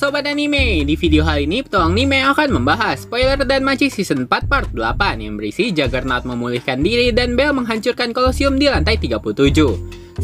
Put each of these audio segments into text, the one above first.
Sobat Anime, di video kali ini Petualang Anime akan membahas spoiler Danmachi Season 4 Part 8 yang berisi Juggernaut memulihkan diri dan Bell menghancurkan Kolosium di lantai 37.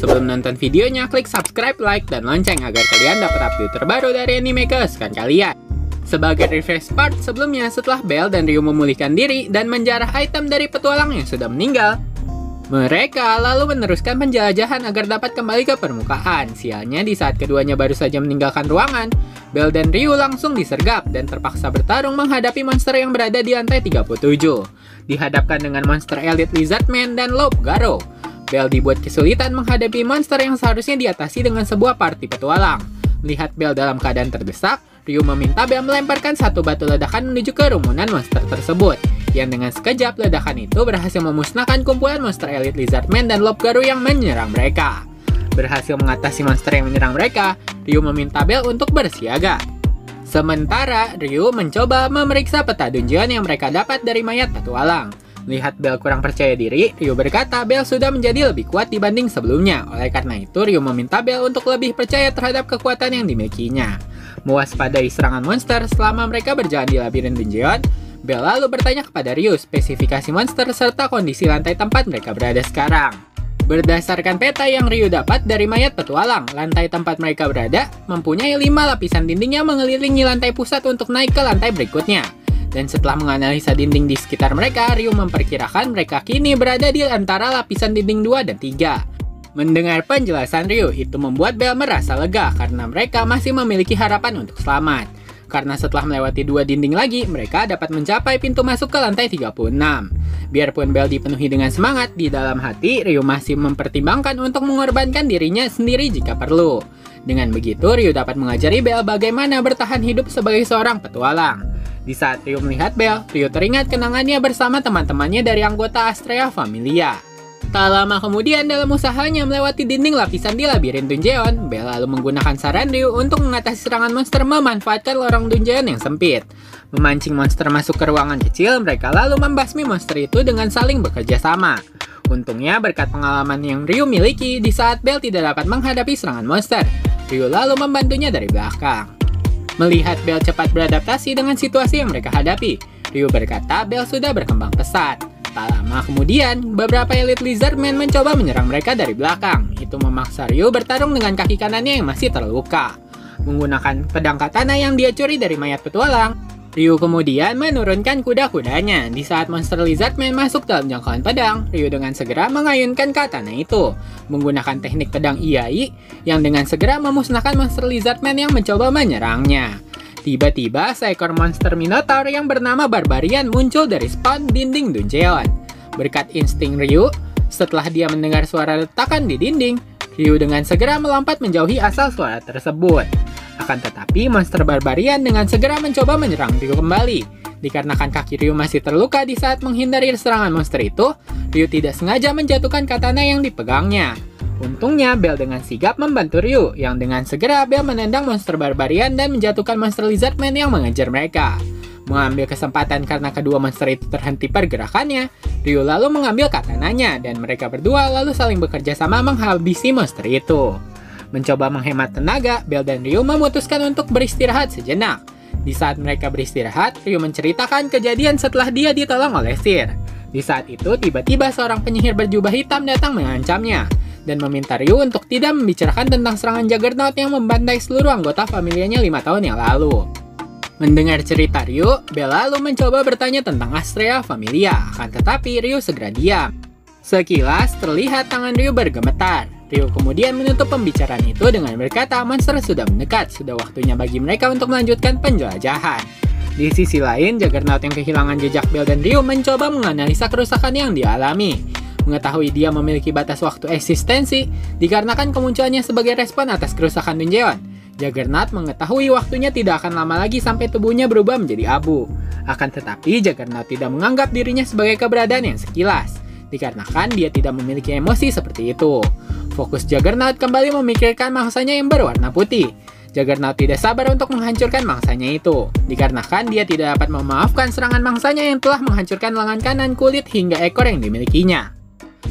Sebelum nonton videonya, klik subscribe, like, dan lonceng agar kalian dapat update terbaru dari anime kesukaan kalian. Sebagai refresh part sebelumnya, setelah Bell dan Ryu memulihkan diri dan menjarah item dari petualang yang sudah meninggal, mereka lalu meneruskan penjelajahan agar dapat kembali ke permukaan. Sialnya, di saat keduanya baru saja meninggalkan ruangan, Bell dan Ryu langsung disergap dan terpaksa bertarung menghadapi monster yang berada di lantai 37. Dihadapkan dengan monster Elite Lizardman dan Lob Garo, Bell dibuat kesulitan menghadapi monster yang seharusnya diatasi dengan sebuah party petualang. Melihat Bell dalam keadaan terdesak, Ryu meminta Bell melemparkan satu batu ledakan menuju ke rumunan monster tersebut, yang dengan sekejap ledakan itu berhasil memusnahkan kumpulan monster Elite Lizardman dan Lob Garo yang menyerang mereka. Berhasil mengatasi monster yang menyerang mereka, Ryu meminta Bell untuk bersiaga. Sementara Ryu mencoba memeriksa peta dungeon yang mereka dapat dari mayat petualang. Melihat Bell kurang percaya diri, Ryu berkata Bell sudah menjadi lebih kuat dibanding sebelumnya. Oleh karena itu, Ryu meminta Bell untuk lebih percaya terhadap kekuatan yang dimilikinya. Mewaspadai serangan monster selama mereka berjalan di labirin dungeon, Bell lalu bertanya kepada Ryu spesifikasi monster serta kondisi lantai tempat mereka berada sekarang. Berdasarkan peta yang Ryu dapat dari mayat petualang, lantai tempat mereka berada mempunyai 5 lapisan dinding yang mengelilingi lantai pusat untuk naik ke lantai berikutnya. Dan setelah menganalisa dinding di sekitar mereka, Ryu memperkirakan mereka kini berada di antara lapisan dinding 2 dan 3. Mendengar penjelasan Ryu, itu membuat Bell merasa lega karena mereka masih memiliki harapan untuk selamat. Karena setelah melewati 2 dinding lagi, mereka dapat mencapai pintu masuk ke lantai 36. Biarpun Bell dipenuhi dengan semangat, di dalam hati Ryu masih mempertimbangkan untuk mengorbankan dirinya sendiri jika perlu. Dengan begitu, Ryu dapat mengajari Bell bagaimana bertahan hidup sebagai seorang petualang. Di saat Ryu melihat Bell, Ryu teringat kenangannya bersama teman-temannya dari anggota Astrea Familia. Tak lama kemudian, dalam usahanya melewati dinding lapisan di labirin dungeon, Bell lalu menggunakan saran Ryu untuk mengatasi serangan monster memanfaatkan lorong dungeon yang sempit. Memancing monster masuk ke ruangan kecil, mereka lalu membasmi monster itu dengan saling bekerja sama. Untungnya, berkat pengalaman yang Ryu miliki, di saat Bell tidak dapat menghadapi serangan monster, Ryu lalu membantunya dari belakang. Melihat Bell cepat beradaptasi dengan situasi yang mereka hadapi, Ryu berkata Bell sudah berkembang pesat. Tak lama kemudian, beberapa Elite Lizardman mencoba menyerang mereka dari belakang. Itu memaksa Ryu bertarung dengan kaki kanannya yang masih terluka. Menggunakan pedang katana yang dia curi dari mayat petualang, Ryu kemudian menurunkan kuda-kudanya. Di saat monster Lizardman masuk dalam jangkauan pedang, Ryu dengan segera mengayunkan katana itu, menggunakan teknik pedang Iai yang dengan segera memusnahkan monster Lizardman yang mencoba menyerangnya. Tiba-tiba, seekor monster Minotaur yang bernama Barbarian muncul dari spawn dinding dungeon. Berkat insting Ryu, setelah dia mendengar suara retakan di dinding, Ryu dengan segera melompat menjauhi asal suara tersebut. Akan tetapi, monster Barbarian dengan segera mencoba menyerang Ryu kembali. Dikarenakan kaki Ryu masih terluka di saat menghindari serangan monster itu, Ryu tidak sengaja menjatuhkan katana yang dipegangnya. Untungnya, Bell dengan sigap membantu Ryu, yang dengan segera Bell menendang monster Barbarian dan menjatuhkan monster Lizardman yang mengejar mereka. Mengambil kesempatan karena kedua monster itu terhenti pergerakannya, Ryu lalu mengambil katananya, dan mereka berdua lalu saling bekerja sama menghabisi monster itu. Mencoba menghemat tenaga, Bell dan Ryu memutuskan untuk beristirahat sejenak. Di saat mereka beristirahat, Ryu menceritakan kejadian setelah dia ditolong oleh Seer. Di saat itu, tiba-tiba seorang penyihir berjubah hitam datang mengancamnya dan meminta Ryu untuk tidak membicarakan tentang serangan Juggernaut yang membantai seluruh anggota familianya 5 tahun yang lalu. Mendengar cerita Ryu, Bell lalu mencoba bertanya tentang Astrea Familia, akan tetapi Ryu segera diam. Sekilas terlihat tangan Ryu bergemetar. Ryu kemudian menutup pembicaraan itu dengan berkata monster sudah mendekat, sudah waktunya bagi mereka untuk melanjutkan penjelajahan. Di sisi lain, Juggernaut yang kehilangan jejak Bell dan Ryu mencoba menganalisa kerusakan yang dialami. Mengetahui dia memiliki batas waktu eksistensi, dikarenakan kemunculannya sebagai respon atas kerusakan dungeon. Juggernaut mengetahui waktunya tidak akan lama lagi sampai tubuhnya berubah menjadi abu. Akan tetapi, Juggernaut tidak menganggap dirinya sebagai keberadaan yang sekilas, dikarenakan dia tidak memiliki emosi seperti itu. Fokus Juggernaut kembali memikirkan mangsanya yang berwarna putih. Juggernaut tidak sabar untuk menghancurkan mangsanya itu, dikarenakan dia tidak dapat memaafkan serangan mangsanya yang telah menghancurkan lengan kanan, kulit, hingga ekor yang dimilikinya.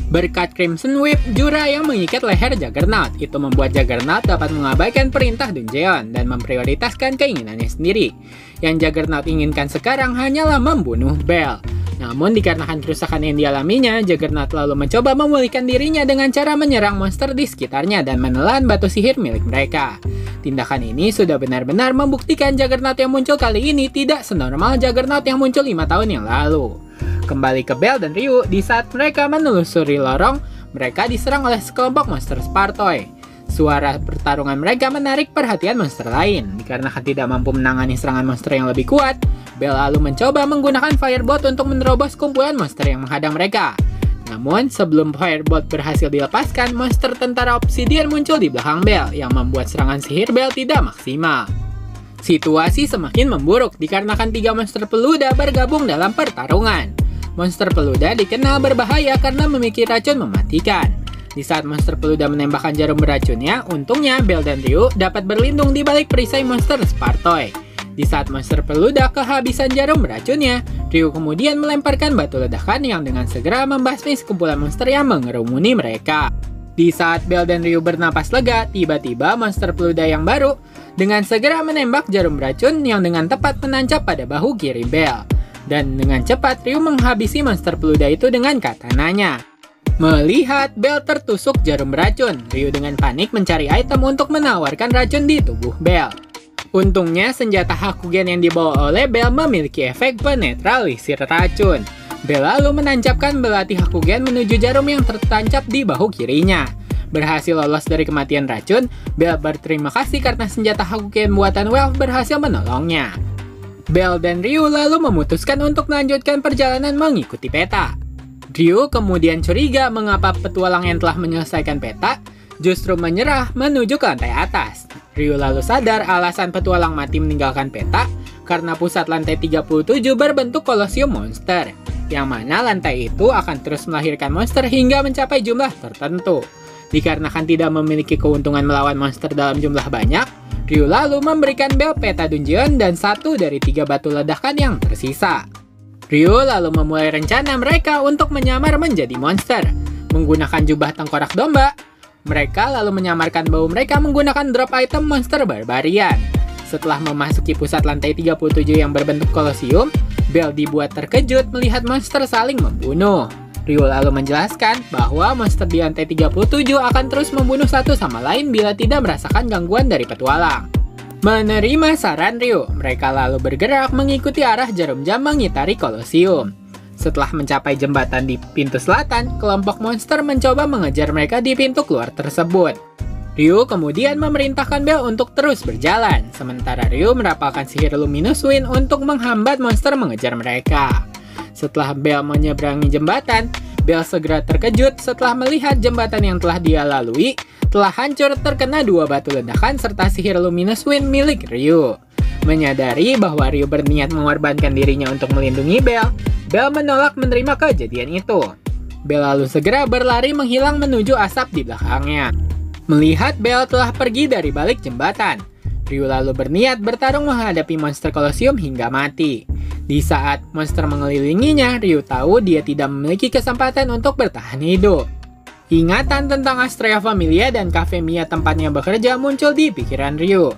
Berkat Crimson Whip, jura yang mengikat leher Juggernaut, itu membuat Juggernaut dapat mengabaikan perintah Dungeon dan memprioritaskan keinginannya sendiri. Yang Juggernaut inginkan sekarang hanyalah membunuh Bell. Namun dikarenakan kerusakan yang dialaminya, Juggernaut lalu mencoba memulihkan dirinya dengan cara menyerang monster di sekitarnya dan menelan batu sihir milik mereka. Tindakan ini sudah benar-benar membuktikan Juggernaut yang muncul kali ini tidak senormal Juggernaut yang muncul 5 tahun yang lalu. Kembali ke Bell dan Ryu, di saat mereka menelusuri lorong, mereka diserang oleh sekelompok monster Spartoy. Suara pertarungan mereka menarik perhatian monster lain. Dikarenakan tidak mampu menangani serangan monster yang lebih kuat, Bell lalu mencoba menggunakan Firebolt untuk menerobos kumpulan monster yang menghadang mereka. Namun, sebelum Firebolt berhasil dilepaskan, monster tentara Obsidian muncul di belakang Bell yang membuat serangan sihir Bell tidak maksimal. Situasi semakin memburuk dikarenakan 3 monster peluda bergabung dalam pertarungan. Monster peluda dikenal berbahaya karena memiliki racun mematikan. Di saat monster peluda menembakkan jarum beracunnya, untungnya Bell dan Ryu dapat berlindung di balik perisai monster Spartoy. Di saat monster peluda kehabisan jarum beracunnya, Ryu kemudian melemparkan batu ledakan yang dengan segera membasmi sekumpulan monster yang mengerumuni mereka. Di saat Bell dan Ryu bernapas lega, tiba-tiba monster peluda yang baru dengan segera menembak jarum beracun yang dengan tepat menancap pada bahu kiri Bell. Dan dengan cepat Ryu menghabisi monster peluda itu dengan katananya. Melihat Bell tertusuk jarum beracun, Ryu dengan panik mencari item untuk menawarkan racun di tubuh Bell. Untungnya senjata Hakugen yang dibawa oleh Bell memiliki efek penetralisir racun. Bell lalu menancapkan belati Hakugen menuju jarum yang tertancap di bahu kirinya. Berhasil lolos dari kematian racun, Bell berterima kasih karena senjata Hakugen buatan Welf berhasil menolongnya. Bell dan Ryu lalu memutuskan untuk melanjutkan perjalanan mengikuti peta. Ryu kemudian curiga mengapa petualang yang telah menyelesaikan peta justru menyerah menuju ke lantai atas. Ryu lalu sadar alasan petualang mati meninggalkan peta karena pusat lantai 37 berbentuk kolosium monster, yang mana lantai itu akan terus melahirkan monster hingga mencapai jumlah tertentu. Dikarenakan tidak memiliki keuntungan melawan monster dalam jumlah banyak, Ryu lalu memberikan Bell peta dungeon dan 1 dari 3 batu ledakan yang tersisa. Ryu lalu memulai rencana mereka untuk menyamar menjadi monster. Menggunakan jubah tengkorak domba, mereka lalu menyamarkan bau mereka menggunakan drop item monster barbarian. Setelah memasuki pusat lantai 37 yang berbentuk kolosium, Bell dibuat terkejut melihat monster saling membunuh. Ryu lalu menjelaskan bahwa monster di lantai 37 akan terus membunuh satu sama lain bila tidak merasakan gangguan dari petualang. Menerima saran Ryu, mereka lalu bergerak mengikuti arah jarum jam mengitari kolosium. Setelah mencapai jembatan di pintu selatan, kelompok monster mencoba mengejar mereka di pintu keluar tersebut. Ryu kemudian memerintahkan Bell untuk terus berjalan, sementara Ryu merapalkan sihir Luminous Wind untuk menghambat monster mengejar mereka. Setelah Bell menyeberangi jembatan, Bell segera terkejut setelah melihat jembatan yang telah dia lalui telah hancur terkena 2 batu ledakan serta sihir Luminous Wind milik Ryu. Menyadari bahwa Ryu berniat mengorbankan dirinya untuk melindungi Bell, Bell menolak menerima kejadian itu. Bell lalu segera berlari menghilang menuju asap di belakangnya. Melihat Bell telah pergi dari balik jembatan, Ryu lalu berniat bertarung menghadapi monster kolosium hingga mati. Di saat monster mengelilinginya, Ryu tahu dia tidak memiliki kesempatan untuk bertahan hidup. Ingatan tentang Astrea Familia dan Cafe Mia tempatnya bekerja muncul di pikiran Ryu.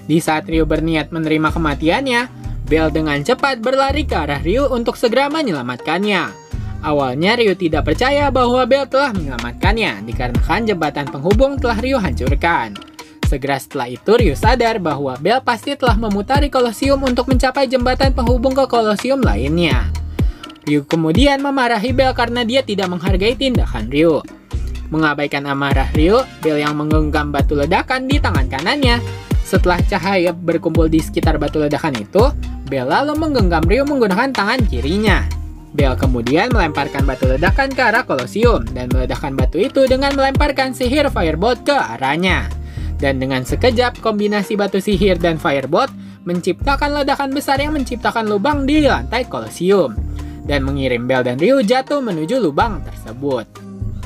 Di saat Ryu berniat menerima kematiannya, Bell dengan cepat berlari ke arah Ryu untuk segera menyelamatkannya. Awalnya Ryu tidak percaya bahwa Bell telah menyelamatkannya, dikarenakan jembatan penghubung telah Ryu hancurkan. Segera setelah itu Ryu sadar bahwa Bell pasti telah memutari kolosium untuk mencapai jembatan penghubung ke kolosium lainnya. Ryu kemudian memarahi Bell karena dia tidak menghargai tindakan Ryu. Mengabaikan amarah Ryu, Bell yang menggenggam batu ledakan di tangan kanannya. Setelah cahaya berkumpul di sekitar batu ledakan itu, Bell lalu menggenggam Ryu menggunakan tangan kirinya. Bell kemudian melemparkan batu ledakan ke arah kolosium dan meledakkan batu itu dengan melemparkan sihir Firebolt ke arahnya. Dan dengan sekejap, kombinasi batu sihir dan Firebolt menciptakan ledakan besar yang menciptakan lubang di lantai kolosium dan mengirim Bell dan Ryu jatuh menuju lubang tersebut.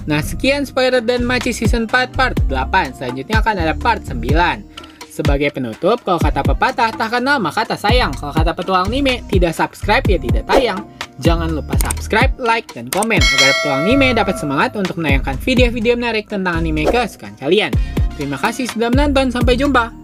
Nah, sekian spoiler dan Machi Season 4 Part 8. Selanjutnya akan ada Part 9. Sebagai penutup, kalau kata pepatah tak kenal maka tak sayang. Kalau kata petualang anime, tidak subscribe ya tidak tayang. Jangan lupa subscribe, like, dan komen agar Petualang Anime dapat semangat untuk menayangkan video-video menarik tentang anime kesukaan kalian. Terima kasih sudah menonton, sampai jumpa!